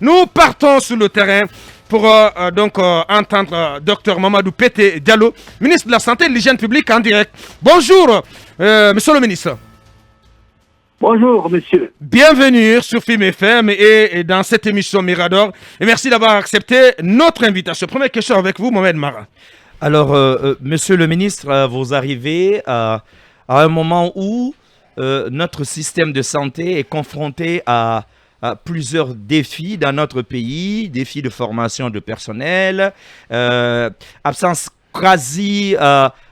Nous partons sur le terrain pour entendre Dr Mamadou Pété Diallo, ministre de la Santé et de l'Hygiène publique en direct. Bonjour, monsieur le ministre. Bonjour, monsieur. Bienvenue sur Film FM et dans cette émission Mirador. Et merci d'avoir accepté notre invitation. Première question avec vous, Mohamed Mara. Alors, monsieur le ministre, vous arrivez à un moment où notre système de santé est confronté à plusieurs défis dans notre pays, défis de formation de personnel, absence quasi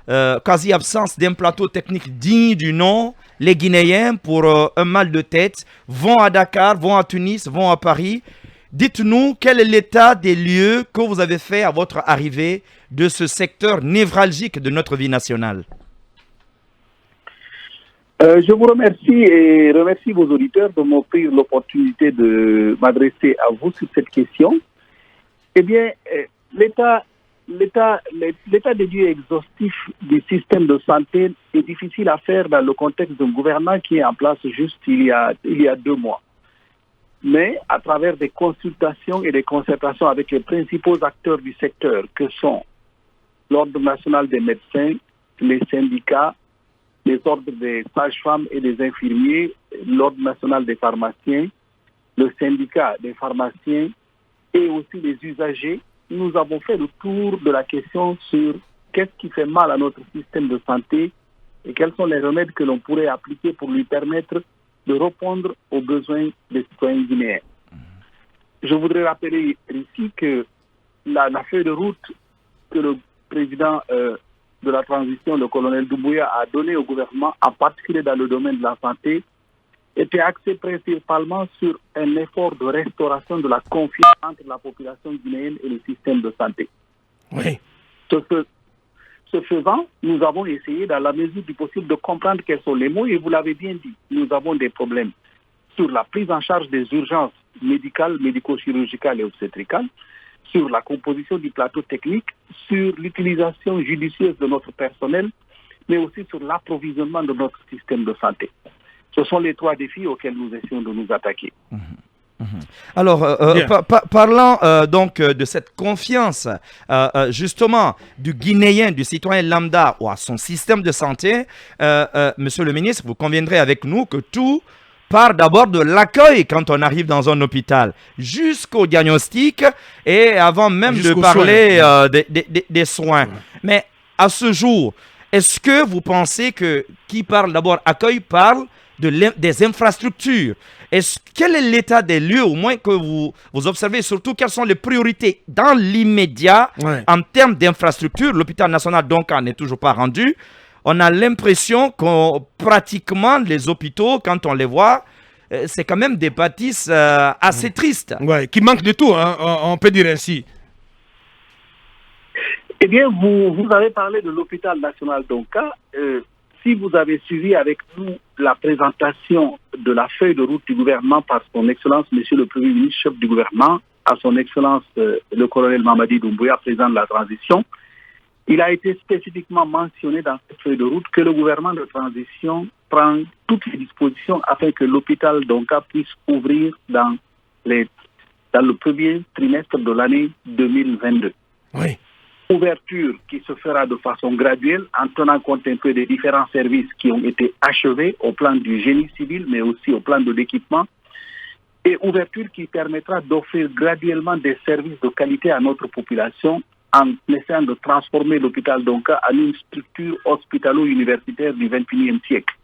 absence d'un plateau technique digne du nom. Les Guinéens, pour un mal de tête, vont à Dakar, vont à Tunis, vont à Paris. Dites-nous quel est l'état des lieux que vous avez fait à votre arrivée de ce secteur névralgique de notre vie nationale. Je vous remercie et remercie vos auditeurs de m'offrir l'opportunité de m'adresser à vous sur cette question. Eh bien, l'état des lieux exhaustif du système de santé est difficile à faire dans le contexte d'un gouvernement qui est en place juste il y a 2 mois. Mais à travers des consultations et des concertations avec les principaux acteurs du secteur que sont l'Ordre national des médecins, les syndicats, les ordres des sages-femmes et des infirmiers, l'Ordre national des pharmaciens, le syndicat des pharmaciens et aussi les usagers, nous avons fait le tour de la question sur qu'est-ce qui fait mal à notre système de santé et quels sont les remèdes que l'on pourrait appliquer pour lui permettre de répondre aux besoins des citoyens guinéens. Je voudrais rappeler ici que la feuille de route que le président de la transition, le colonel Doumbouya, a donnée au gouvernement, en particulier dans le domaine de la santé, était axée principalement sur un effort de restauration de la confiance entre la population guinéenne et le système de santé. Oui. Ce faisant, nous avons essayé, dans la mesure du possible, de comprendre quels sont les mots, et vous l'avez bien dit, nous avons des problèmes sur la prise en charge des urgences médicales, médico-chirurgicales et obstétricales, sur la composition du plateau technique, sur l'utilisation judicieuse de notre personnel, mais aussi sur l'approvisionnement de notre système de santé. Ce sont les 3 défis auxquels nous essayons de nous attaquer. Alors, parlant donc de cette confiance, justement, du Guinéen, du citoyen lambda ou à son système de santé, monsieur le ministre, vous conviendrez avec nous que tout part d'abord de l'accueil quand on arrive dans un hôpital, jusqu'au diagnostic et avant même de parler des soins. Mais à ce jour, est-ce que vous pensez que qui parle d'abord accueil parle des infrastructures? Quel est l'état des lieux, au moins que vous observez, surtout quelles sont les priorités dans l'immédiat en termes d'infrastructures? L'hôpital national donc n'est toujours pas rendu. On a l'impression que pratiquement les hôpitaux, quand on les voit, c'est quand même des bâtisses assez tristes. Ouais, qui manquent de tout, hein, on peut dire ainsi. Eh bien, vous avez parlé de l'hôpital national d'Onka. Si vous avez suivi avec nous la présentation de la feuille de route du gouvernement par son Excellence, Monsieur le Premier ministre, chef du gouvernement, à son Excellence le colonel Mamadi Doumbouya, président de la transition, il a été spécifiquement mentionné dans cette feuille de route que le gouvernement de transition prend toutes les dispositions afin que l'hôpital d'Onka puisse ouvrir dans le premier trimestre de l'année 2022. Oui. Ouverture qui se fera de façon graduelle en tenant compte un peu des différents services qui ont été achevés au plan du génie civil, mais aussi au plan de l'équipement, et ouverture qui permettra d'offrir graduellement des services de qualité à notre population en essayant de transformer l'hôpital d'Onka en une structure hospitalo-universitaire du XXIe siècle.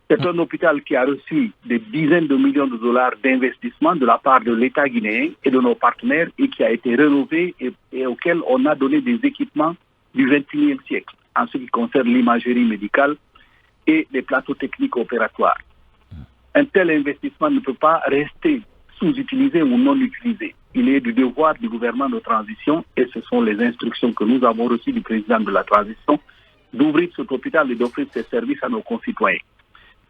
C'est un hôpital qui a reçu des dizaines de millions de dollars d'investissement de la part de l'État guinéen et de nos partenaires et qui a été rénové et auquel on a donné des équipements du XXIe siècle en ce qui concerne l'imagerie médicale et les plateaux techniques opératoires. Un tel investissement ne peut pas rester sous-utilisé ou non utilisé. Il est du devoir du gouvernement de transition, et ce sont les instructions que nous avons reçues du président de la transition, d'ouvrir cet hôpital et d'offrir ces services à nos concitoyens.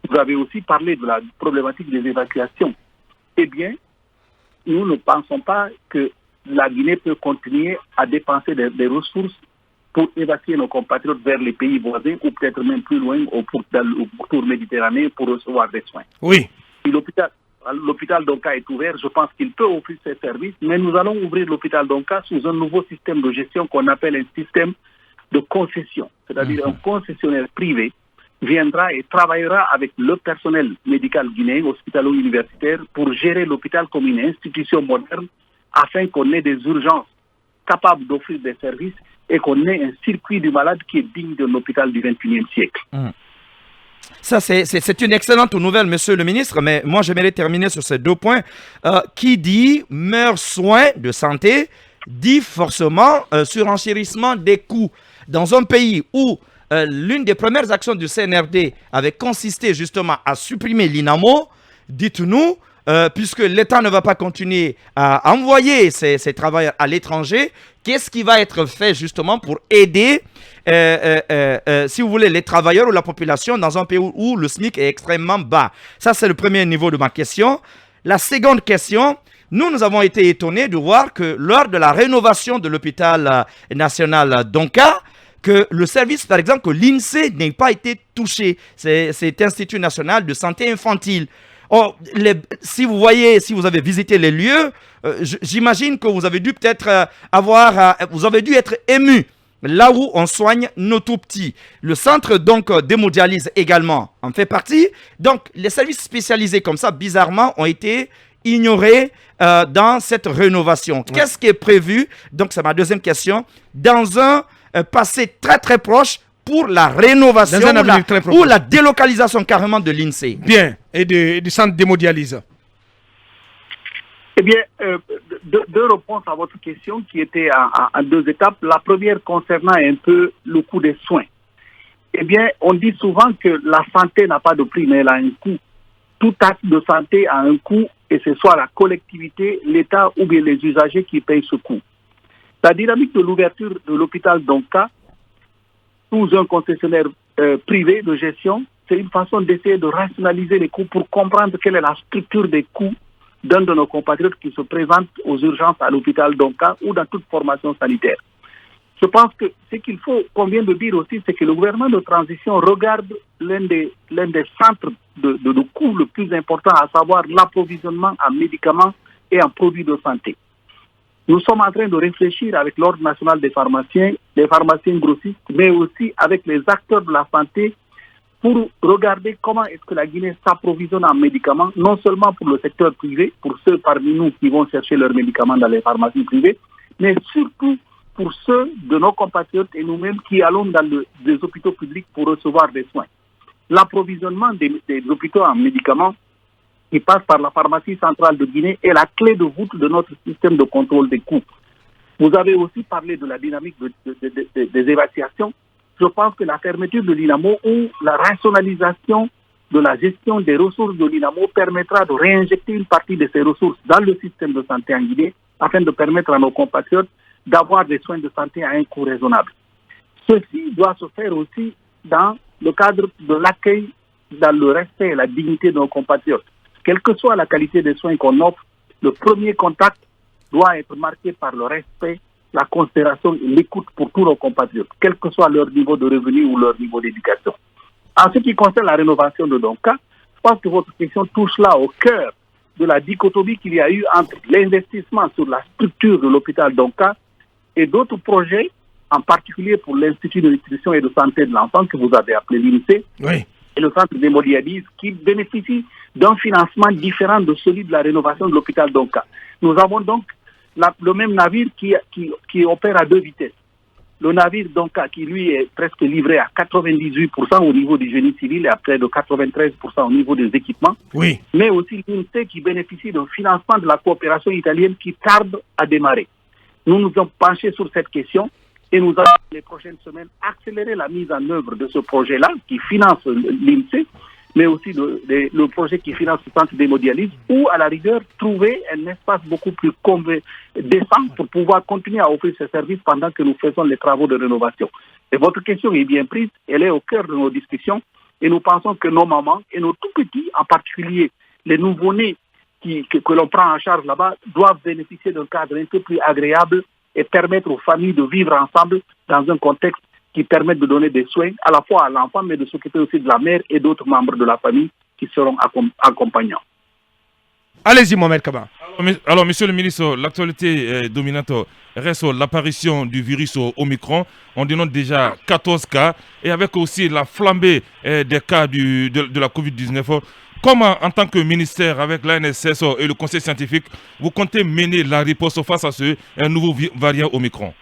Vous avez aussi parlé de la problématique des évacuations. Eh bien, nous ne pensons pas que la Guinée peut continuer à dépenser des ressources pour évacuer nos compatriotes vers les pays voisins ou peut-être même plus loin dans le pourtour méditerranéen pour recevoir des soins. Oui. Si l'hôpital d'Onka est ouvert, je pense qu'il peut offrir ses services, mais nous allons ouvrir l'hôpital d'Onka sous un nouveau système de gestion qu'on appelle un système de concession. C'est-à-dire un concessionnaire privé viendra et travaillera avec le personnel médical guinéen, hospitalo-universitaire, pour gérer l'hôpital comme une institution moderne afin qu'on ait des urgences capables d'offrir des services et qu'on ait un circuit du malade qui est digne d'un hôpital du XXIe siècle. Ça, c'est une excellente nouvelle, monsieur le ministre, mais moi, j'aimerais terminer sur ces 2 points. Qui dit meilleurs soins de santé, dit forcément surenchérissement des coûts. Dans un pays où l'une des premières actions du CNRD avait consisté justement à supprimer l'INAMO, dites-nous, puisque l'État ne va pas continuer à envoyer ses travailleurs à l'étranger, qu'est-ce qui va être fait justement pour aider, si vous voulez, les travailleurs ou la population dans un pays où le SMIC est extrêmement bas? Ça, c'est le premier niveau de ma question. La seconde question, nous avons été étonnés de voir que lors de la rénovation de l'hôpital national d'Onka, que le service, par exemple, que l'INSEE n'ait pas été touché, cet Institut national de santé infantile. Oh, si vous avez visité les lieux, j'imagine que vous avez dû peut-être vous avez dû être ému là où on soigne nos tout petits. Le centre donc d'hémodialyse également en fait partie. Donc les services spécialisés comme ça, bizarrement, ont été ignorés dans cette rénovation. Ouais. Qu'est-ce qui est prévu? Donc c'est ma deuxième question. Dans un passé très très proche, pour la rénovation ou la délocalisation carrément de l'INSEE. Bien, et du centre d'hémodialyse. Eh bien, deux réponses à votre question qui étaient en 2 étapes. La première concernant un peu le coût des soins. Eh bien, on dit souvent que la santé n'a pas de prix, mais elle a un coût. Tout acte de santé a un coût, et ce soit la collectivité, l'État ou bien les usagers qui payent ce coût. La dynamique de l'ouverture de l'hôpital d'Onka sous un concessionnaire privé de gestion, c'est une façon d'essayer de rationaliser les coûts pour comprendre quelle est la structure des coûts d'un de nos compatriotes qui se présente aux urgences à l'hôpital d'Onka ou dans toute formation sanitaire. Je pense que ce qu'on vient de dire aussi, c'est que le gouvernement de transition regarde l'un des centres de coûts le plus important, à savoir l'approvisionnement en médicaments et en produits de santé. Nous sommes en train de réfléchir avec l'Ordre national des pharmaciens grossistes, mais aussi avec les acteurs de la santé pour regarder comment est-ce que la Guinée s'approvisionne en médicaments, non seulement pour le secteur privé, pour ceux parmi nous qui vont chercher leurs médicaments dans les pharmacies privées, mais surtout pour ceux de nos compatriotes et nous-mêmes qui allons dans des hôpitaux publics pour recevoir des soins. L'approvisionnement des hôpitaux en médicaments qui passe par la pharmacie centrale de Guinée est la clé de voûte de notre système de contrôle des coûts. Vous avez aussi parlé de la dynamique des évacuations. Je pense que la fermeture de l'INAMO ou la rationalisation de la gestion des ressources de l'INAMO permettra de réinjecter une partie de ces ressources dans le système de santé en Guinée afin de permettre à nos compatriotes d'avoir des soins de santé à un coût raisonnable. Ceci doit se faire aussi dans le cadre de l'accueil, dans le respect et la dignité de nos compatriotes. Quelle que soit la qualité des soins qu'on offre, le premier contact doit être marqué par le respect, la considération et l'écoute pour tous nos compatriotes, quel que soit leur niveau de revenu ou leur niveau d'éducation. En ce qui concerne la rénovation de Donka, je pense que votre question touche là au cœur de la dichotomie qu'il y a eu entre l'investissement sur la structure de l'hôpital Donka et d'autres projets, en particulier pour l'Institut de nutrition et de santé de l'enfant que vous avez appelé l'INSEE, oui, et le centre d'hémodialyse qui bénéficie d'un financement différent de celui de la rénovation de l'hôpital d'Onka. Nous avons donc le même navire qui opère à 2 vitesses. Le navire d'Onka qui, lui, est presque livré à 98% au niveau du génie civil et à près de 93% au niveau des équipements. Oui. Mais aussi l'INSEE qui bénéficie d'un financement de la coopération italienne qui tarde à démarrer. Nous nous sommes penchés sur cette question et nous allons, les prochaines semaines, accélérer la mise en œuvre de ce projet-là qui finance l'INSEE, mais aussi le projet qui finance le centre d'hémodialyse, ou à la rigueur trouver un espace beaucoup plus décent pour pouvoir continuer à offrir ces services pendant que nous faisons les travaux de rénovation. Et votre question est bien prise, elle est au cœur de nos discussions, et nous pensons que nos mamans et nos tout-petits, en particulier les nouveau-nés que l'on prend en charge là-bas, doivent bénéficier d'un cadre un peu plus agréable et permettre aux familles de vivre ensemble dans un contexte qui permettent de donner des soins à la fois à l'enfant, mais de s'occuper aussi de la mère et d'autres membres de la famille qui seront accompagnants. Allez-y, Mohamed Kaba. Alors, monsieur le ministre, l'actualité dominante reste l'apparition du virus Omicron. On dénombre déjà 14 cas et avec aussi la flambée des cas de la Covid-19. Comment, en tant que ministère, avec l'ANSS et le conseil scientifique, vous comptez mener la riposte face à ce nouveau variant Omicron?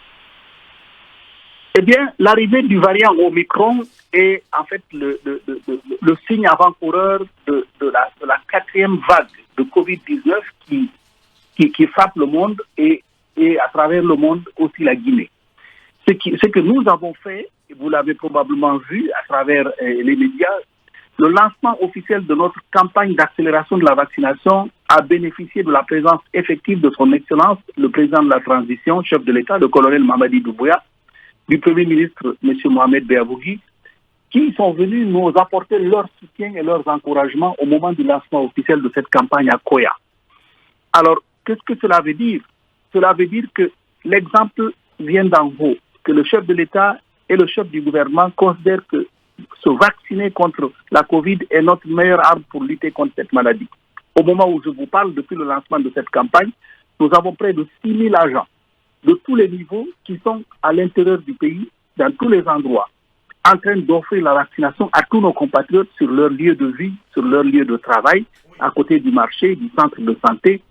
Eh bien, l'arrivée du variant Omicron est en fait le signe avant-coureur de la quatrième vague de Covid-19 qui frappe le monde et à travers le monde aussi la Guinée. Ce que nous avons fait, et vous l'avez probablement vu à travers les médias, le lancement officiel de notre campagne d'accélération de la vaccination a bénéficié de la présence effective de son Excellence, le président de la transition, chef de l'État, le colonel Mamadi Doumbouya, du Premier ministre, M. Mohamed Beabougui, qui sont venus nous apporter leur soutien et leurs encouragements au moment du lancement officiel de cette campagne à Koya. Alors, qu'est-ce que cela veut dire? Cela veut dire que l'exemple vient d'en haut, que le chef de l'État et le chef du gouvernement considèrent que se vacciner contre la Covid est notre meilleure arme pour lutter contre cette maladie. Au moment où je vous parle, depuis le lancement de cette campagne, nous avons près de 6 000 agents de tous les niveaux qui sont à l'intérieur du pays, dans tous les endroits, en train d'offrir la vaccination à tous nos compatriotes sur leur lieu de vie, sur leur lieu de travail, à côté du marché, du centre de santé,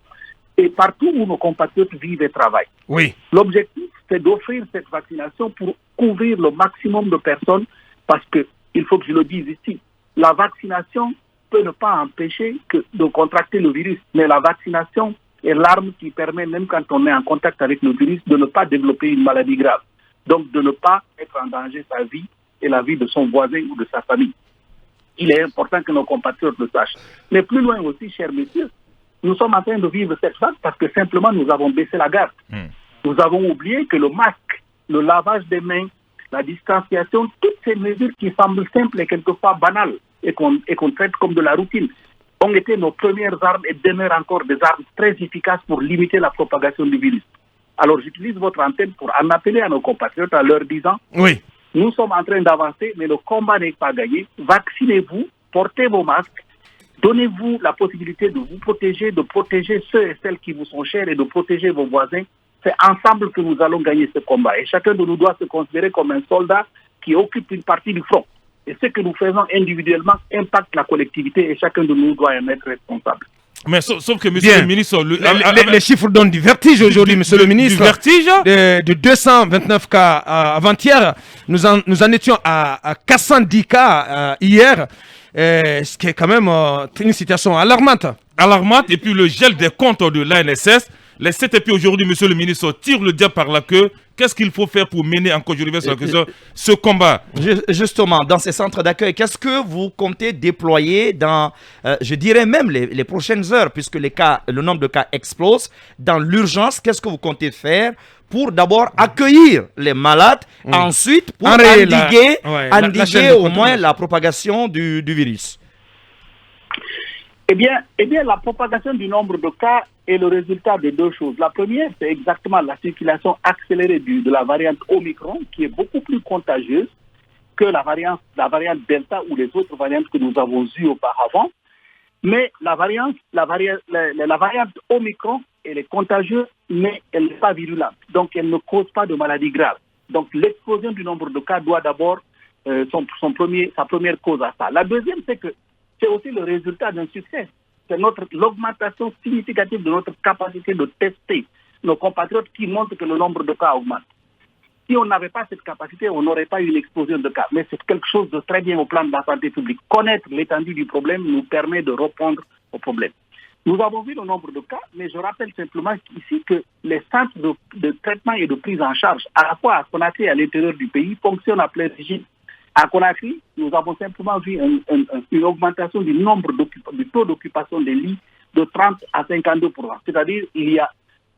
et partout où nos compatriotes vivent et travaillent. Oui. L'objectif, c'est d'offrir cette vaccination pour couvrir le maximum de personnes, parce que, il faut que je le dise ici, la vaccination peut ne pas empêcher de contracter le virus, mais la vaccination est l'arme qui permet, même quand on est en contact avec le virus, de ne pas développer une maladie grave. Donc, de ne pas être en danger sa vie et la vie de son voisin ou de sa famille. Il est important que nos compatriotes le sachent. Mais plus loin aussi, chers messieurs, nous sommes en train de vivre cette vague parce que simplement nous avons baissé la garde. Nous avons oublié que le masque, le lavage des mains, la distanciation, toutes ces mesures qui semblent simples et quelquefois banales et qu'on traite comme de la routine, ont été nos premières armes et demeurent encore des armes très efficaces pour limiter la propagation du virus. Alors j'utilise votre antenne pour en appeler à nos compatriotes en leur disant Oui. Nous sommes en train d'avancer, mais le combat n'est pas gagné. Vaccinez-vous, portez vos masques, donnez-vous la possibilité de vous protéger, de protéger ceux et celles qui vous sont chers et de protéger vos voisins. C'est ensemble que nous allons gagner ce combat. Et chacun de nous doit se considérer comme un soldat qui occupe une partie du front. Et ce que nous faisons individuellement impacte la collectivité et chacun de nous doit en être responsable. Mais sauf que, monsieur le ministre... Les chiffres donnent du vertige aujourd'hui, monsieur le ministre. Du vertige de 229 cas avant-hier, nous en étions à 410 cas hier, ce qui est quand même une situation alarmante. Alarmante, et puis le gel des comptes de l'ANSS. Les CTP aujourd'hui, monsieur le ministre, tirent le diable par la queue. Qu'est-ce qu'il faut faire pour mener encore, je reviens sur la question, ce combat? Justement, dans ces centres d'accueil, qu'est-ce que vous comptez déployer dans, je dirais même les prochaines heures, puisque le nombre de cas explose, dans l'urgence, qu'est-ce que vous comptez faire pour d'abord accueillir les malades, ensuite pour endiguer au moins la propagation du virus? Eh bien, la propagation du nombre de cas est le résultat de deux choses. La première, c'est exactement la circulation accélérée de la variante Omicron, qui est beaucoup plus contagieuse que la variante Delta ou les autres variantes que nous avons eues auparavant. Mais la variante Omicron, elle est contagieuse, mais elle n'est pas virulente. Donc, elle ne cause pas de maladie grave. Donc, l'explosion du nombre de cas doit d'abord sa première cause à ça. La deuxième, c'est que c'est aussi le résultat d'un succès. C'est l'augmentation significative de notre capacité de tester nos compatriotes qui montre que le nombre de cas augmente. Si on n'avait pas cette capacité, on n'aurait pas eu une explosion de cas. Mais c'est quelque chose de très bien au plan de la santé publique. Connaître l'étendue du problème nous permet de répondre au problème. Nous avons vu le nombre de cas, mais je rappelle simplement ici que les centres de traitement et de prise en charge, à la fois à Conakry et à l'intérieur du pays, fonctionnent à plein régime. À Conakry, nous avons simplement vu une augmentation du taux d'occupation des lits de 30 à 52%. C'est-à-dire,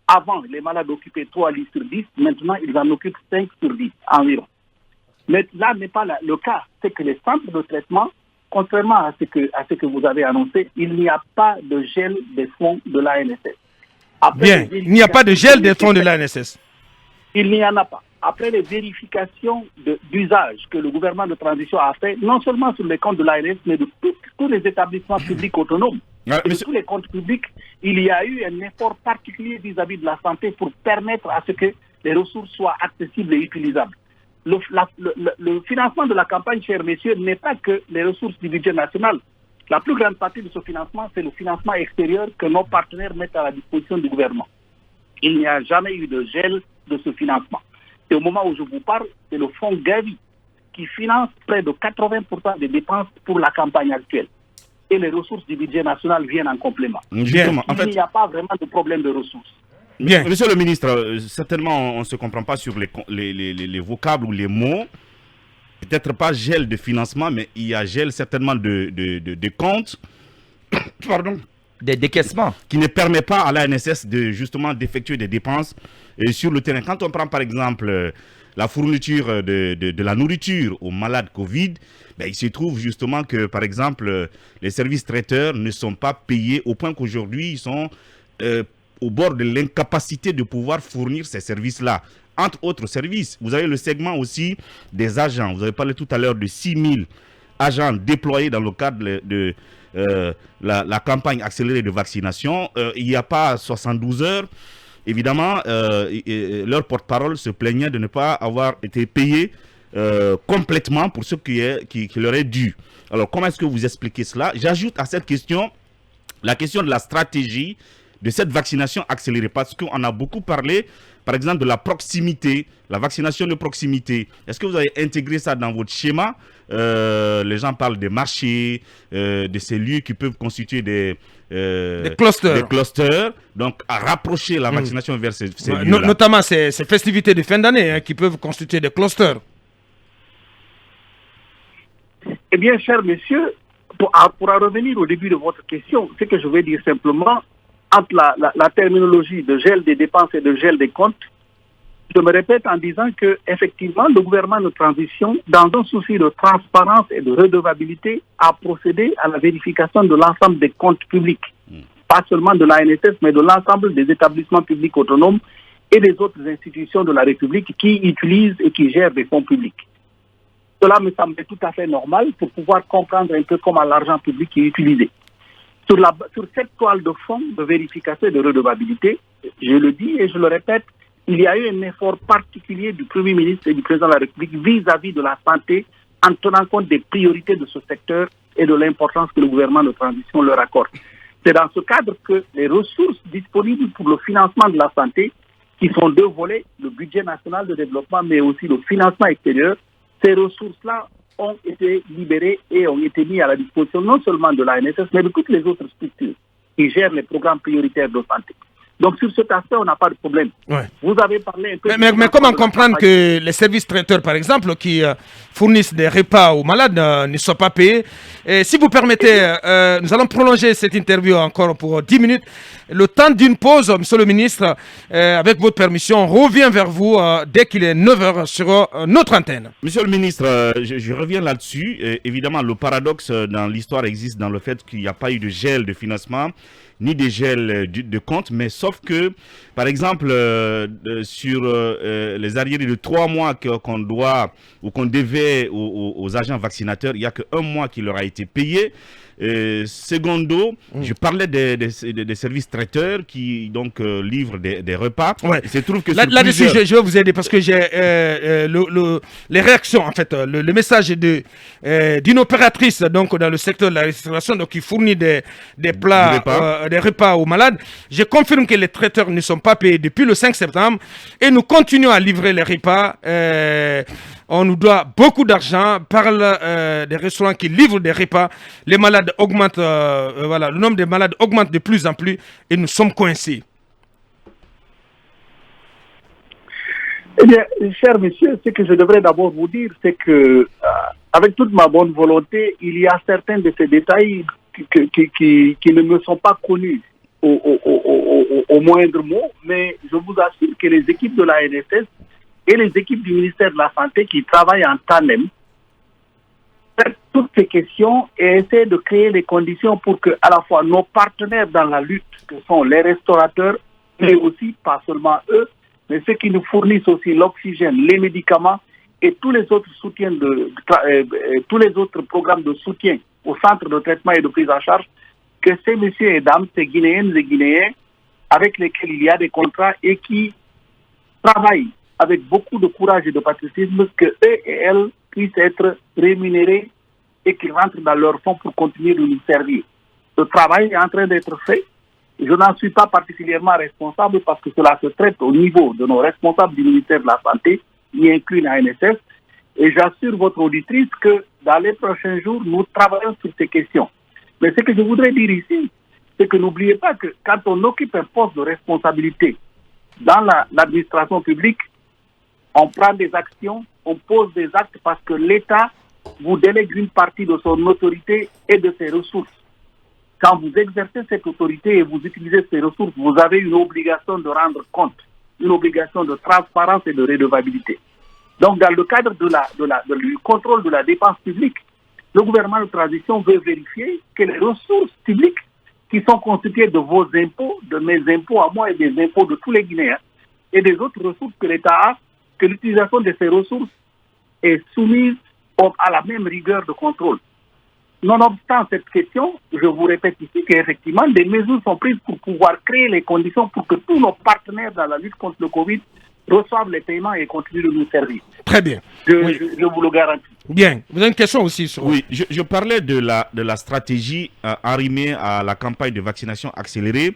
avant, les malades occupaient 3 lits sur 10, maintenant, ils en occupent 5 sur 10 environ. Mais là n'est pas le cas. C'est que les centres de traitement, contrairement à ce que vous avez annoncé, il n'y a pas de gel des fonds de l'ANSS. Bien, il n'y a pas de gel des fonds de l'ANSS. Il n'y en a pas. Après les vérifications d'usage que le gouvernement de transition a fait, non seulement sur les comptes de l'ANS, mais de tous les établissements publics autonomes, Et de tous les comptes publics, il y a eu un effort particulier vis-à-vis de la santé pour permettre à ce que les ressources soient accessibles et utilisables. Le financement de la campagne, chers messieurs, n'est pas que les ressources du budget national. La plus grande partie de ce financement, c'est le financement extérieur que nos partenaires mettent à la disposition du gouvernement. Il n'y a jamais eu de gel de ce financement. Et au moment où je vous parle, c'est le fonds Gavi qui finance près de 80% des dépenses pour la campagne actuelle. Et les ressources du budget national viennent en complément. Justement, il n'y a pas vraiment de problème de ressources. Bien. Monsieur le ministre, certainement on ne se comprend pas sur les vocables ou les mots. Peut-être pas gel de financement, mais il y a gel certainement de comptes. Pardon. Des décaissements. Qui ne permet pas à l'ANSS d'effectuer des dépenses sur le terrain. Quand on prend par exemple la fourniture de la nourriture aux malades Covid, il se trouve justement que par exemple les services traiteurs ne sont pas payés au point qu'aujourd'hui ils sont au bord de l'incapacité de pouvoir fournir ces services-là. Entre autres services, vous avez le segment aussi des agents. Vous avez parlé tout à l'heure de 6 000 agents déployés dans le cadre de la campagne accélérée de vaccination. Il n'y a pas 72 heures. Évidemment, leur porte-parole se plaignait de ne pas avoir été payés complètement pour ce qui leur est dû. Alors, comment est-ce que vous expliquez cela? J'ajoute à cette question la question de la stratégie de cette vaccination accélérée, parce qu'on a beaucoup parlé, par exemple, de la proximité, la vaccination de proximité. Est-ce que vous avez intégré ça dans votre schéma? Les gens parlent des marchés, de ces lieux qui peuvent constituer des clusters, donc à rapprocher la vaccination vers ces lieux-là. Notamment ces festivités de fin d'année qui peuvent constituer des clusters. Eh bien, chers messieurs, pour en revenir au début de votre question, ce que je vais dire simplement, entre la terminologie de gel des dépenses et de gel des comptes, je me répète en disant que effectivement le gouvernement de transition, dans un souci de transparence et de redevabilité, a procédé à la vérification de l'ensemble des comptes publics, pas seulement de l'ANSS, mais de l'ensemble des établissements publics autonomes et des autres institutions de la République qui utilisent et qui gèrent des fonds publics. Cela me semblait tout à fait normal pour pouvoir comprendre un peu comment l'argent public est utilisé. Sur cette toile de fond de vérification et de redevabilité, je le dis et je le répète, il y a eu un effort particulier du Premier ministre et du Président de la République vis-à-vis de la santé en tenant compte des priorités de ce secteur et de l'importance que le gouvernement de transition leur accorde. C'est dans ce cadre que les ressources disponibles pour le financement de la santé, qui sont deux volets, le budget national de développement mais aussi le financement extérieur, ces ressources-là ont été libérées et ont été mises à la disposition non seulement de l'ANSS, mais de toutes les autres structures qui gèrent les programmes prioritaires de santé. Donc sur cet aspect, on n'a pas de problème. Ouais. Vous avez parlé un peu... Mais comment comprendre que les services traiteurs, par exemple, qui fournissent des repas aux malades, ne soient pas payés? Et si vous permettez, nous allons prolonger cette interview encore pour 10 minutes. Le temps d'une pause, monsieur le ministre, avec votre permission, on revient vers vous dès qu'il est 9h sur notre antenne. Monsieur le ministre, je reviens là-dessus. Évidemment, le paradoxe dans l'histoire existe dans le fait qu'il n'y a pas eu de gel de financement, ni de gel de compte, mais sauf que, par exemple, sur les arriérés de 3 mois qu'on doit ou qu'on devait aux agents vaccinateurs, il n'y a qu'un mois qui leur a été payé. Secondo, je parlais des services traiteurs qui donc livrent des repas. Ouais. Il se trouve que là-dessus, je vais vous aider parce que j'ai les réactions, en fait, le message d'une opératrice donc dans le secteur de la restauration, donc qui fournit des plats, des repas aux malades. Je confirme que les traiteurs ne sont pas payés depuis le 5 septembre et nous continuons à livrer les repas. On nous doit beaucoup d'argent. Parle des restaurants qui livrent des repas. Les malades augmentent, le nombre de malades augmente de plus en plus et nous sommes coincés. Eh bien, chers messieurs, ce que je devrais d'abord vous dire, c'est que, avec toute ma bonne volonté, il y a certains de ces détails qui ne me sont pas connus au moindre mot, mais je vous assure que les équipes de la NSS et les équipes du ministère de la Santé qui travaillent en tandem traitent toutes ces questions et essaient de créer les conditions pour que, à la fois, nos partenaires dans la lutte, que sont les restaurateurs, mais aussi, pas seulement eux, mais ceux qui nous fournissent aussi l'oxygène, les médicaments et tous les autres soutiens tous les autres programmes de soutien au centre de traitement et de prise en charge, que ces messieurs et dames, ces Guinéennes et Guinéens, avec lesquels il y a des contrats et qui travaillent avec beaucoup de courage et de patriotisme, que eux et elles puissent être rémunérés et qu'ils rentrent dans leur fonds pour continuer de nous servir. Le travail est en train d'être fait. Je n'en suis pas particulièrement responsable parce que cela se traite au niveau de nos responsables du ministère de la Santé, y inclut l'ANSS. Et j'assure votre auditrice que dans les prochains jours, nous travaillons sur ces questions. Mais ce que je voudrais dire ici, c'est que n'oubliez pas que quand on occupe un poste de responsabilité dans l'administration publique, on prend des actions, on pose des actes parce que l'État vous délègue une partie de son autorité et de ses ressources. Quand vous exercez cette autorité et vous utilisez ces ressources, vous avez une obligation de rendre compte, une obligation de transparence et de redevabilité. Donc, dans le cadre du contrôle de la dépense publique, le gouvernement de transition veut vérifier que les ressources publiques qui sont constituées de vos impôts, de mes impôts à moi et des impôts de tous les Guinéens, et des autres ressources que l'État a, que l'utilisation de ces ressources est soumise à la même rigueur de contrôle. Nonobstant cette question, je vous répète ici qu'effectivement, des mesures sont prises pour pouvoir créer les conditions pour que tous nos partenaires dans la lutte contre le Covid reçoivent les paiements et continuent de nous servir. Très bien. Je vous le garantis. Bien. Vous avez une question aussi sur... Oui, je parlais de la stratégie arrimée à la campagne de vaccination accélérée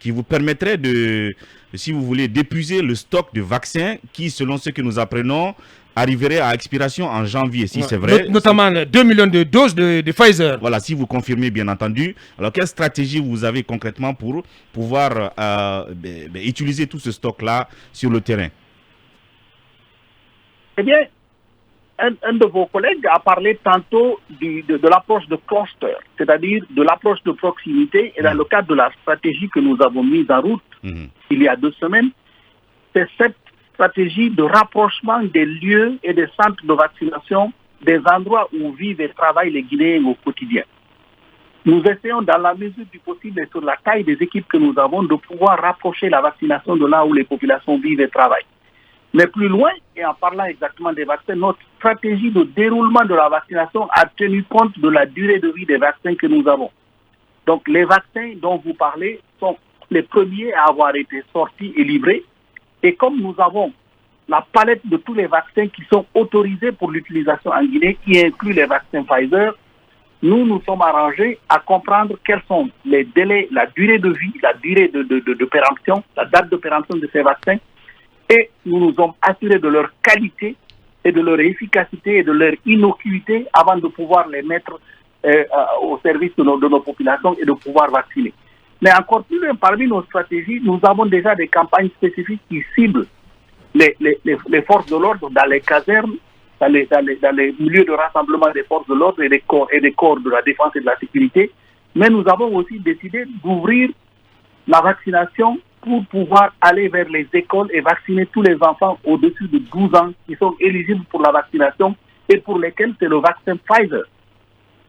qui vous permettrait de, si vous voulez, d'épuiser le stock de vaccins qui, selon ce que nous apprenons, arriverait à expiration en janvier, si c'est vrai. Notamment 2 millions de doses de Pfizer. Voilà, si vous confirmez, bien entendu. Alors, quelle stratégie vous avez concrètement pour pouvoir utiliser tout ce stock-là sur le terrain? Eh bien, un de vos collègues a parlé tantôt de l'approche de cluster, c'est-à-dire de l'approche de proximité, et dans le cadre de la stratégie que nous avons mise en route il y a 2 semaines, c'est cette stratégie de rapprochement des lieux et des centres de vaccination des endroits où vivent et travaillent les Guinéens au quotidien. Nous essayons, dans la mesure du possible et sur la taille des équipes que nous avons, de pouvoir rapprocher la vaccination de là où les populations vivent et travaillent. Mais plus loin, et en parlant exactement des vaccins, notre stratégie de déroulement de la vaccination a tenu compte de la durée de vie des vaccins que nous avons. Donc les vaccins dont vous parlez sont les premiers à avoir été sortis et livrés. Et comme nous avons la palette de tous les vaccins qui sont autorisés pour l'utilisation en Guinée, qui inclut les vaccins Pfizer, nous nous sommes arrangés à comprendre quels sont les délais, la durée de vie, la durée de péremption, la date de péremption de ces vaccins, et nous nous sommes assurés de leur qualité et de leur efficacité et de leur innocuité avant de pouvoir les mettre au service de nos populations et de pouvoir vacciner. Mais encore plus loin, parmi nos stratégies, nous avons déjà des campagnes spécifiques qui ciblent les forces de l'ordre dans les casernes, dans les milieux de rassemblement des forces de l'ordre et des corps de la défense et de la sécurité. Mais nous avons aussi décidé d'ouvrir la vaccination pour pouvoir aller vers les écoles et vacciner tous les enfants au-dessus de 12 ans qui sont éligibles pour la vaccination et pour lesquels c'est le vaccin Pfizer,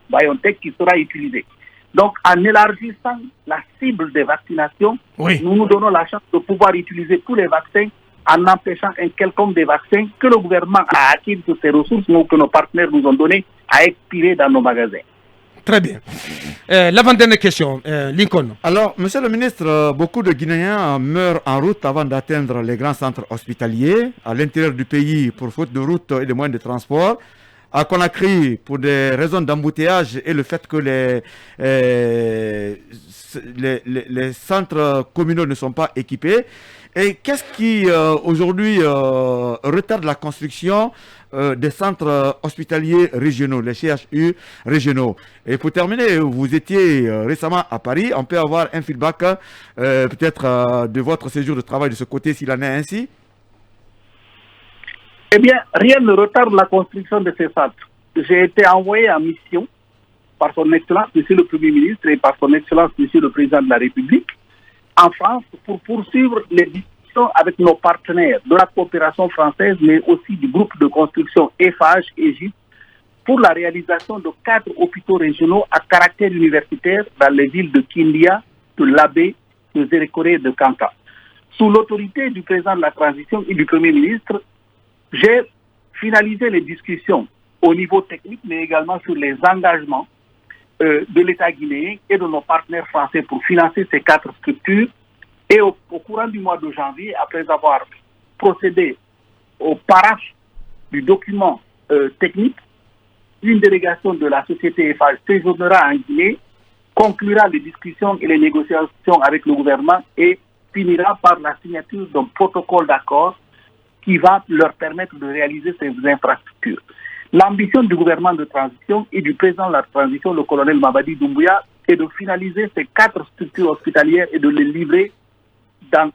BioNTech, qui sera utilisé. Donc, en élargissant la cible des vaccinations, nous nous donnons la chance de pouvoir utiliser tous les vaccins en empêchant un quelconque des vaccins que le gouvernement a acquis sur ses ressources ou que nos partenaires nous ont donné à expirer dans nos magasins. Très bien. L'avant-dernière question, Lincoln. Alors, monsieur le ministre, beaucoup de Guinéens meurent en route avant d'atteindre les grands centres hospitaliers à l'intérieur du pays pour faute de route et de moyens de transport. À Conakry, pour des raisons d'embouteillage et le fait que les centres communaux ne sont pas équipés. Et qu'est-ce qui, aujourd'hui, retarde la construction des centres hospitaliers régionaux, les CHU régionaux? Et pour terminer, vous étiez récemment à Paris. On peut avoir un feedback peut-être de votre séjour de travail de ce côté, s'il en est ainsi? Eh bien, rien ne retarde la construction de ces centres. J'ai été envoyé en mission par son Excellence, Monsieur le Premier ministre, et par son Excellence, Monsieur le Président de la République, en France, pour poursuivre les discussions avec nos partenaires de la coopération française, mais aussi du groupe de construction EFAGE Égypte, pour la réalisation de 4 hôpitaux régionaux à caractère universitaire dans les villes de Kindia, de Labé, de Zérékoré et de Kanka. Sous l'autorité du Président de la Transition et du Premier ministre, j'ai finalisé les discussions au niveau technique, mais également sur les engagements de l'État guinéen et de nos partenaires français pour financer ces 4 structures. Et au courant du mois de janvier, après avoir procédé au paraphe du document technique, une délégation de la société Eiffage séjournera en Guinée, conclura les discussions et les négociations avec le gouvernement et finira par la signature d'un protocole d'accord qui va leur permettre de réaliser ces infrastructures. L'ambition du gouvernement de transition et du président de la transition, le colonel Mamadi Doumbouya, est de finaliser ces 4 structures hospitalières et de les livrer dans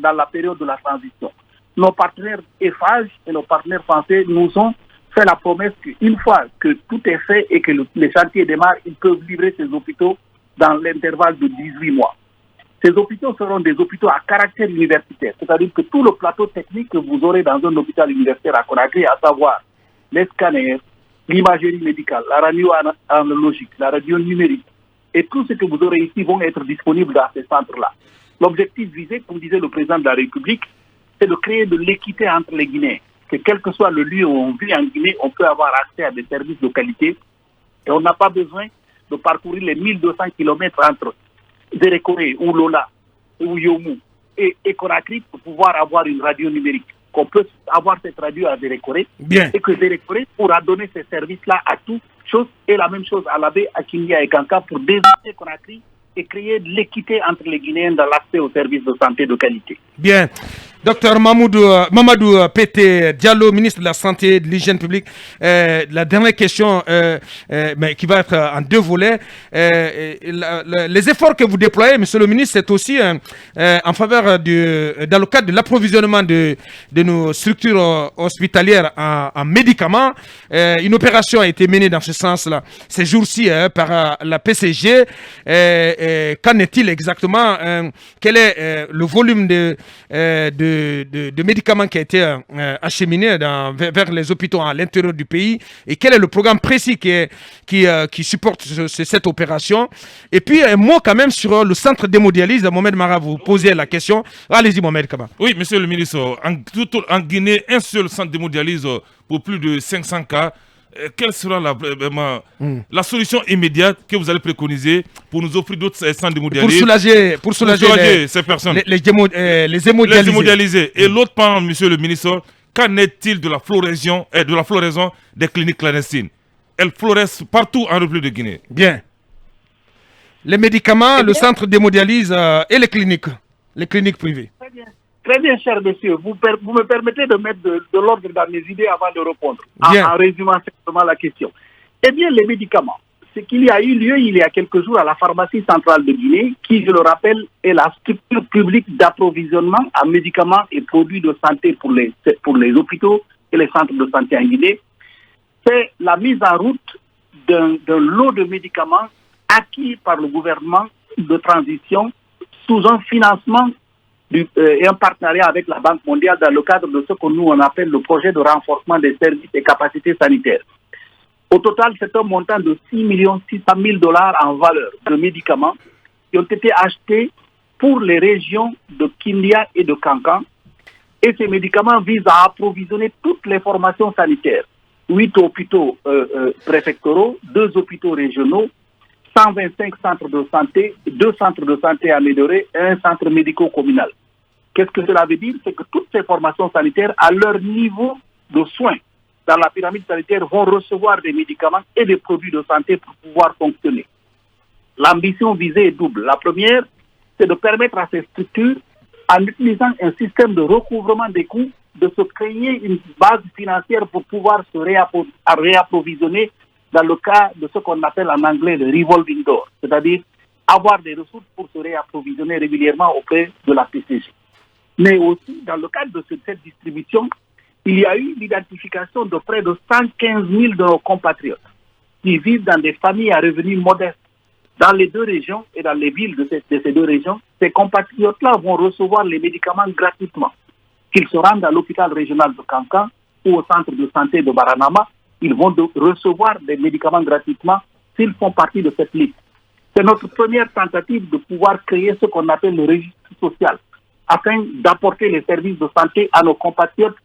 la période de la transition. Nos partenaires Eiffage et nos partenaires français nous ont fait la promesse qu'une fois que tout est fait et que les chantiers démarrent, ils peuvent livrer ces hôpitaux dans l'intervalle de 18 mois. Ces hôpitaux seront des hôpitaux à caractère universitaire, c'est-à-dire que tout le plateau technique que vous aurez dans un hôpital universitaire à Conakry, à savoir les scanners, l'imagerie médicale, la radio analogique, la radio numérique, et tout ce que vous aurez ici vont être disponibles dans ces centres-là. L'objectif visé, comme disait le président de la République, c'est de créer de l'équité entre les Guinéens. Que quel que soit le lieu où on vit en Guinée, on peut avoir accès à des services de qualité et on n'a pas besoin de parcourir les 1200 km entre Zérékoré ou Lola ou Yomou et Conakry pour pouvoir avoir une radio numérique. Qu'on peut avoir cette radio à Zérékoré et que Zérékoré pourra donner ces services-là à toutes choses et la même chose à Labé, à Kindia et Kanka pour développer Conakry et créer de l'équité entre les Guinéens dans l'accès aux services de santé de qualité. Bien. Docteur Mamadou Pété Diallo, ministre de la Santé et de l'Hygiène publique. La dernière question, mais qui va être en 2 volets. Les efforts que vous déployez, monsieur le ministre, c'est aussi en faveur dans le cadre de l'approvisionnement de nos structures hospitalières en médicaments. Une opération a été menée dans ce sens-là ces jours-ci par la PCG. Qu'en est-il exactement? Quel est le volume de médicaments qui a été acheminé vers les hôpitaux à l'intérieur du pays et quel est le programme précis qui supporte cette opération? Et puis un mot quand même sur le centre d'hémodialyse. Mohamed Mara, vous posez la question. Allez-y Mohamed Kaba. Oui, monsieur le ministre, en Guinée, un seul centre d'hémodialyse pour plus de 500 cas. Quelle sera la solution immédiate que vous allez préconiser pour nous offrir d'autres centres d'hémodialyse pour soulager ces personnes, les hémodialysés. Et l'autre point, monsieur le ministre, qu'en est-il de la floraison des cliniques clandestines? Elles fleurissent partout en République de Guinée. Bien. Les médicaments, le centre d'hémodialyse et les cliniques privées. Très bien, cher monsieur. Vous me permettez de mettre de l'ordre dans mes idées avant de répondre, en résumant simplement la question. Eh bien, les médicaments, ce qu'il y a eu lieu il y a quelques jours à la pharmacie centrale de Guinée, qui, je le rappelle, est la structure publique d'approvisionnement en médicaments et produits de santé pour les hôpitaux et les centres de santé en Guinée, c'est la mise en route d'un lot de médicaments acquis par le gouvernement de transition sous un financement et un partenariat avec la Banque mondiale dans le cadre de ce que nous on appelle le projet de renforcement des services et capacités sanitaires. Au total, c'est un montant de 6 600 000 $ en valeur de médicaments qui ont été achetés pour les régions de Kindia et de Kankan. Et ces médicaments visent à approvisionner toutes les formations sanitaires. 8 hôpitaux préfectoraux, 2 hôpitaux régionaux, 125 centres de santé, 2 centres de santé améliorés et un centre médico-communal. Qu'est-ce que cela veut dire? C'est que toutes ces formations sanitaires, à leur niveau de soins dans la pyramide sanitaire, vont recevoir des médicaments et des produits de santé pour pouvoir fonctionner. L'ambition visée est double. La première, c'est de permettre à ces structures, en utilisant un système de recouvrement des coûts, de se créer une base financière pour pouvoir se réapprovisionner dans le cas de ce qu'on appelle en anglais le revolving door, c'est-à-dire avoir des ressources pour se réapprovisionner régulièrement auprès de la PCG. Mais aussi, dans le cadre de cette distribution, il y a eu l'identification de près de 115 000 de nos compatriotes qui vivent dans des familles à revenus modestes dans les 2 régions et dans les villes de ces 2 régions. Ces compatriotes-là vont recevoir les médicaments gratuitement. Qu'ils se rendent à l'hôpital régional de Kankan ou au centre de santé de Baranama, ils vont recevoir des médicaments gratuitement s'ils font partie de cette liste. C'est notre première tentative de pouvoir créer ce qu'on appelle le registre social, afin d'apporter les services de santé à nos compatriotes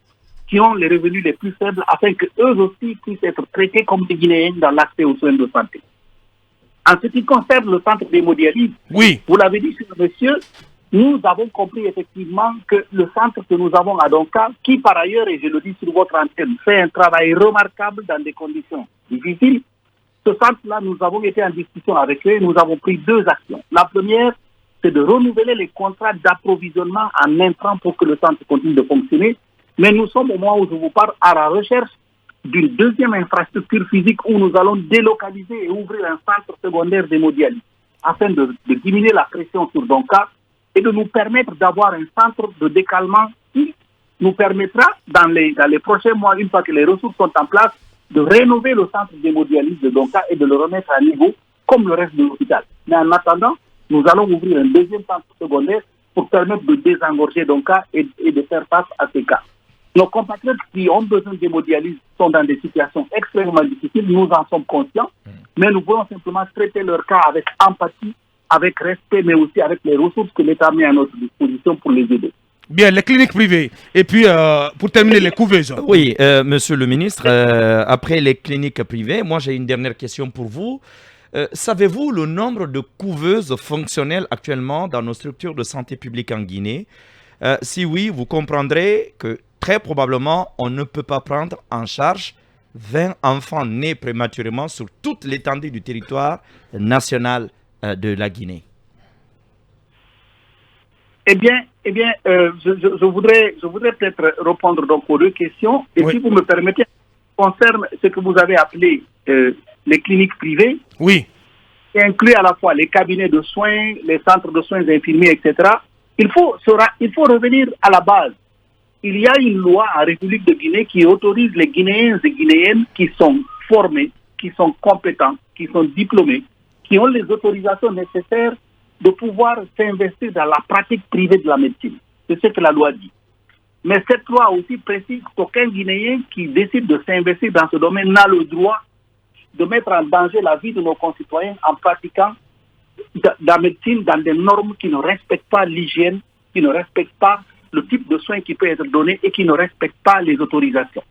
qui ont les revenus les plus faibles, afin qu'eux aussi puissent être traités comme des Guinéens dans l'accès aux soins de santé. En ce qui concerne le centre d'hémodialyse, oui, vous l'avez dit, monsieur, nous avons compris effectivement que le centre que nous avons à Donka, qui par ailleurs, et je le dis sur votre antenne, fait un travail remarquable dans des conditions difficiles, ce centre-là, nous avons été en discussion avec eux et nous avons pris 2 actions. La première, c'est de renouveler les contrats d'approvisionnement en intrants pour que le centre continue de fonctionner. Mais nous sommes au moment où je vous parle à la recherche d'une deuxième infrastructure physique où nous allons délocaliser et ouvrir un centre secondaire d'hémodialyse afin de diminuer la pression sur Donka et de nous permettre d'avoir un centre de décalement qui nous permettra dans les prochains mois, une fois que les ressources sont en place, de rénover le centre d'hémodialyse de Donka et de le remettre à niveau comme le reste de l'hôpital. Mais en attendant, nous allons ouvrir un deuxième centre secondaire pour permettre de désengorger Donka et de faire face à ces cas. Nos compatriotes qui ont besoin d'hémodialyse sont dans des situations extrêmement difficiles, nous en sommes conscients, mais nous voulons simplement traiter leur cas avec empathie, avec respect, mais aussi avec les ressources que l'État met à notre disposition pour les aider. Bien, les cliniques privées. Et puis, pour terminer, les couveuses. Oui, monsieur le ministre, après les cliniques privées, moi j'ai une dernière question pour vous. Savez-vous le nombre de couveuses fonctionnelles actuellement dans nos structures de santé publique en Guinée? Si oui, vous comprendrez que très probablement, on ne peut pas prendre en charge 20 enfants nés prématurément sur toute l'étendue du territoire national de la Guinée. Eh bien, je voudrais peut-être répondre donc aux 2 questions. Et si vous me permettez, concerne ce que vous avez appelé les cliniques privées, oui, qui inclut à la fois les cabinets de soins, les centres de soins infirmiers, etc. Il faut revenir à la base. Il y a une loi en République de Guinée qui autorise les Guinéens et Guinéennes qui sont formés, qui sont compétents, qui sont diplômés, qui ont les autorisations nécessaires de pouvoir s'investir dans la pratique privée de la médecine. C'est ce que la loi dit. Mais cette loi aussi précise qu'aucun Guinéen qui décide de s'investir dans ce domaine n'a le droit de mettre en danger la vie de nos concitoyens en pratiquant de la médecine dans des normes qui ne respectent pas l'hygiène, qui ne respectent pas le type de soins qui peut être donné et qui ne respectent pas les autorisations.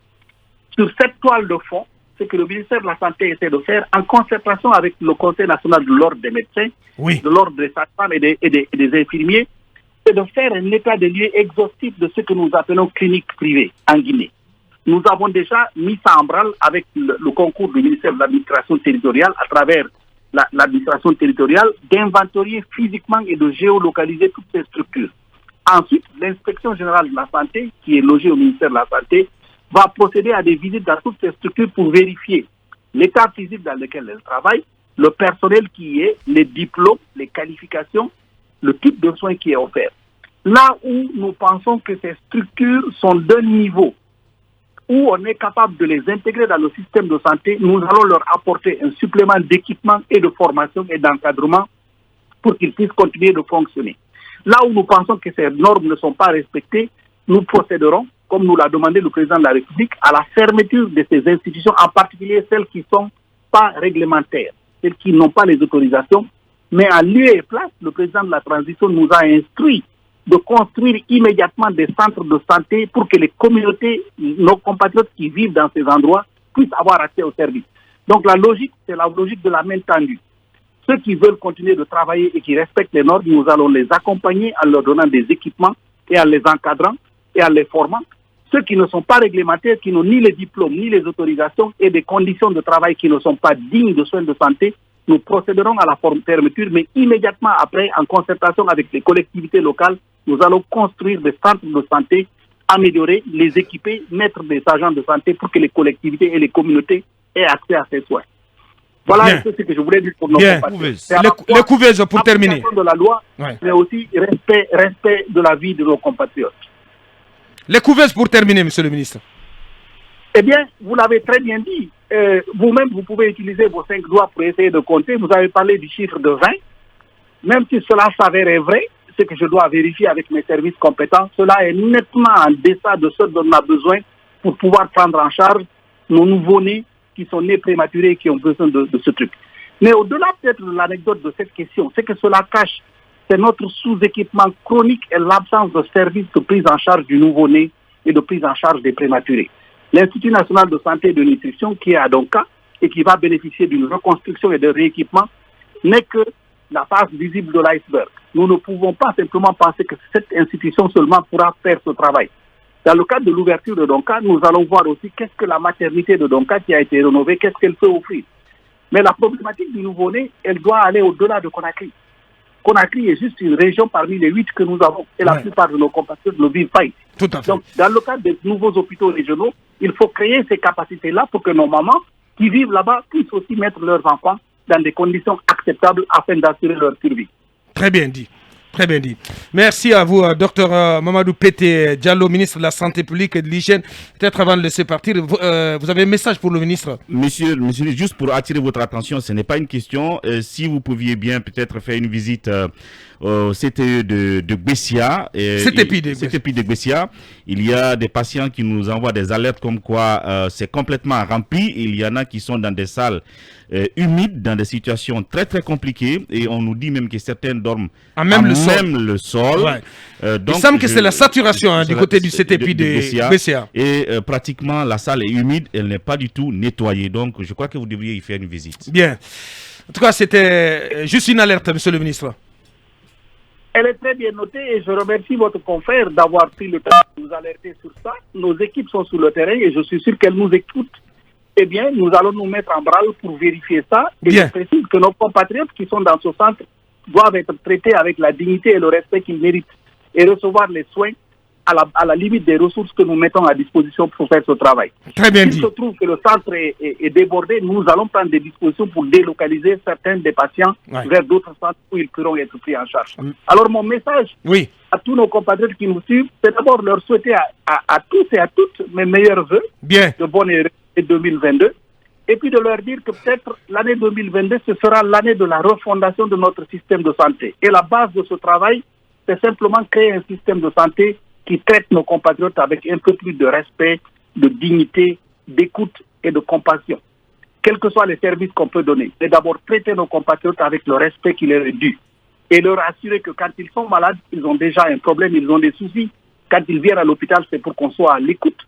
Sur cette toile de fond, ce que le ministère de la Santé essaie de faire, en concertation avec le Conseil national de l'ordre des médecins, de l'ordre des sages-femmes et des infirmiers, c'est de faire un état des lieux exhaustif de ce que nous appelons cliniques privées en Guinée. Nous avons déjà mis ça en branle avec le concours du ministère de l'administration territoriale à travers l'administration territoriale d'inventorier physiquement et de géolocaliser toutes ces structures. Ensuite, l'inspection générale de la santé, qui est logée au ministère de la Santé, va procéder à des visites dans toutes ces structures pour vérifier l'état physique dans lequel elles travaillent, le personnel qui y est, les diplômes, les qualifications, le type de soins qui est offert. Là où nous pensons que ces structures sont d'un niveau où on est capable de les intégrer dans le système de santé, nous allons leur apporter un supplément d'équipement et de formation et d'encadrement pour qu'ils puissent continuer de fonctionner. Là où nous pensons que ces normes ne sont pas respectées, nous procéderons, comme nous l'a demandé le président de la République, à la fermeture de ces institutions, en particulier celles qui ne sont pas réglementaires, celles qui n'ont pas les autorisations. Mais en lieu et place, le président de la transition nous a instruit de construire immédiatement des centres de santé pour que les communautés, nos compatriotes qui vivent dans ces endroits, puissent avoir accès aux services. Donc la logique, c'est la logique de la main tendue. Ceux qui veulent continuer de travailler et qui respectent les normes, nous allons les accompagner en leur donnant des équipements et en les encadrant et en les formant. Ceux qui ne sont pas réglementaires, qui n'ont ni les diplômes, ni les autorisations et des conditions de travail qui ne sont pas dignes de soins de santé, nous procéderons à la fermeture, mais immédiatement après, en concertation avec les collectivités locales, nous allons construire des centres de santé, améliorer, les équiper, mettre des agents de santé pour que les collectivités et les communautés aient accès à ces soins. Voilà ce que je voulais dire pour nos compatriotes. Les couveuses, pour terminer. De la loi, mais aussi respect de la vie de nos compatriotes. Les couveuses, pour terminer, monsieur le ministre. Eh bien, vous l'avez très bien dit. Vous-même, vous pouvez utiliser vos 5 doigts pour essayer de compter. Vous avez parlé du chiffre de 20. Même si cela s'avérait vrai, ce que je dois vérifier avec mes services compétents, cela est nettement en deçà de ce dont on a besoin pour pouvoir prendre en charge nos nouveau-nés qui sont nés prématurés et qui ont besoin de ce truc. Mais au-delà peut-être de l'anecdote de cette question, ce que cela cache, c'est notre sous-équipement chronique et l'absence de services de prise en charge du nouveau-né et de prise en charge des prématurés. L'Institut national de santé et de nutrition, qui est à Donka et qui va bénéficier d'une reconstruction et de rééquipement, n'est que la face visible de l'iceberg. Nous ne pouvons pas simplement penser que cette institution seulement pourra faire ce travail. Dans le cadre de l'ouverture de Donka, nous allons voir aussi qu'est-ce que la maternité de Donka qui a été rénovée, qu'est-ce qu'elle peut offrir. Mais la problématique du nouveau-né, elle doit aller au-delà de Conakry. Conakry est juste une région parmi les 8 que nous avons. Et la plupart de nos compatriotes ne vivent pas ici. Tout à fait. Donc, dans le cadre des nouveaux hôpitaux régionaux, il faut créer ces capacités-là pour que nos mamans qui vivent là-bas puissent aussi mettre leurs enfants dans des conditions acceptables afin d'assurer leur survie. Très bien dit. Très bien dit. Merci à vous, Dr Mamadou Pété Diallo, ministre de la Santé publique et de l'Hygiène. Peut-être avant de laisser partir, vous avez un message pour le ministre? Monsieur, juste pour attirer votre attention, ce n'est pas une question. Si vous pouviez bien peut-être faire une visite au CTE de Gbessia. CTEPI de Gbessia. Il y a des patients qui nous envoient des alertes comme quoi c'est complètement rempli. Il y en a qui sont dans des salles humides, dans des situations très très compliquées. Et on nous dit même que certains dorment à même le sol. Donc, il semble que c'est la saturation du côté du CTEPI de Gbessia. Et pratiquement la salle est humide, elle n'est pas du tout nettoyée. Donc je crois que vous devriez y faire une visite. Bien. En tout cas, c'était juste une alerte, monsieur le ministre. Elle est très bien notée et je remercie votre confrère d'avoir pris le temps de nous alerter sur ça. Nos équipes sont sur le terrain et je suis sûr qu'elles nous écoutent. Eh bien, nous allons nous mettre en branle pour vérifier ça. Et je précise que nos compatriotes qui sont dans ce centre doivent être traités avec la dignité et le respect qu'ils méritent et recevoir les soins à la limite des ressources que nous mettons à disposition pour faire ce travail. Très bien dit. S'il se trouve que le centre est débordé, nous allons prendre des dispositions pour délocaliser certains des patients vers d'autres centres où ils pourront être pris en charge. Alors mon message à tous nos compatriotes qui nous suivent, c'est d'abord leur souhaiter à tous et à toutes mes meilleurs vœux de bonne année 2022 et puis de leur dire que peut-être l'année 2022, ce sera l'année de la refondation de notre système de santé. Et la base de ce travail, c'est simplement créer un système de santé qui traite nos compatriotes avec un peu plus de respect, de dignité, d'écoute et de compassion. Quels que soient les services qu'on peut donner, c'est d'abord traiter nos compatriotes avec le respect qui leur est dû et leur assurer que quand ils sont malades, ils ont déjà un problème, ils ont des soucis. Quand ils viennent à l'hôpital, c'est pour qu'on soit à l'écoute,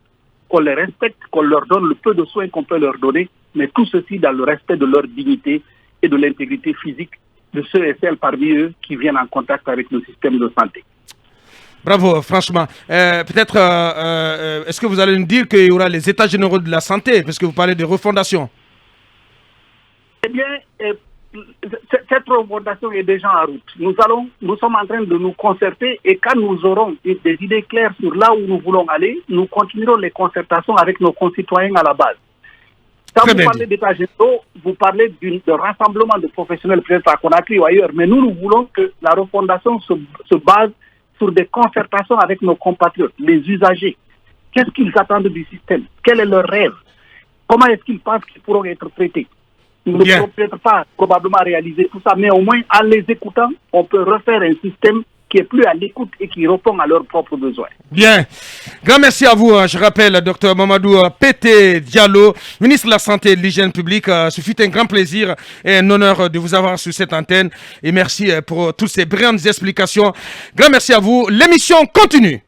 qu'on les respecte, qu'on leur donne le peu de soins qu'on peut leur donner, mais tout ceci dans le respect de leur dignité et de l'intégrité physique de ceux et celles parmi eux qui viennent en contact avec le système de santé. Bravo, franchement. Peut-être, est-ce que vous allez nous dire qu'il y aura les états généraux de la santé, parce que vous parlez de refondation? Eh bien, cette refondation est déjà en route. Nous sommes en train de nous concerter et quand nous aurons des idées claires sur là où nous voulons aller, nous continuerons les concertations avec nos concitoyens à la base. Quand vous parlez d'états généraux, vous parlez d'un rassemblement de professionnels peut-être à Conakry ou ailleurs, mais nous voulons que la refondation se base sur des concertations avec nos compatriotes, les usagers. Qu'est-ce qu'ils attendent du système? Quel est leur rêve? Comment est-ce qu'ils pensent qu'ils pourront être traités? Nous ne pourrons peut-être pas probablement réaliser tout ça, mais au moins en les écoutant, on peut refaire un système qui est plus à l'écoute et qui répond à leurs propres besoins. Bien. Grand merci à vous. Je rappelle, Dr Mamadou Pété Diallo, ministre de la Santé et de l'Hygiène publique. Ce fut un grand plaisir et un honneur de vous avoir sur cette antenne. Et merci pour toutes ces brillantes explications. Grand merci à vous. L'émission continue.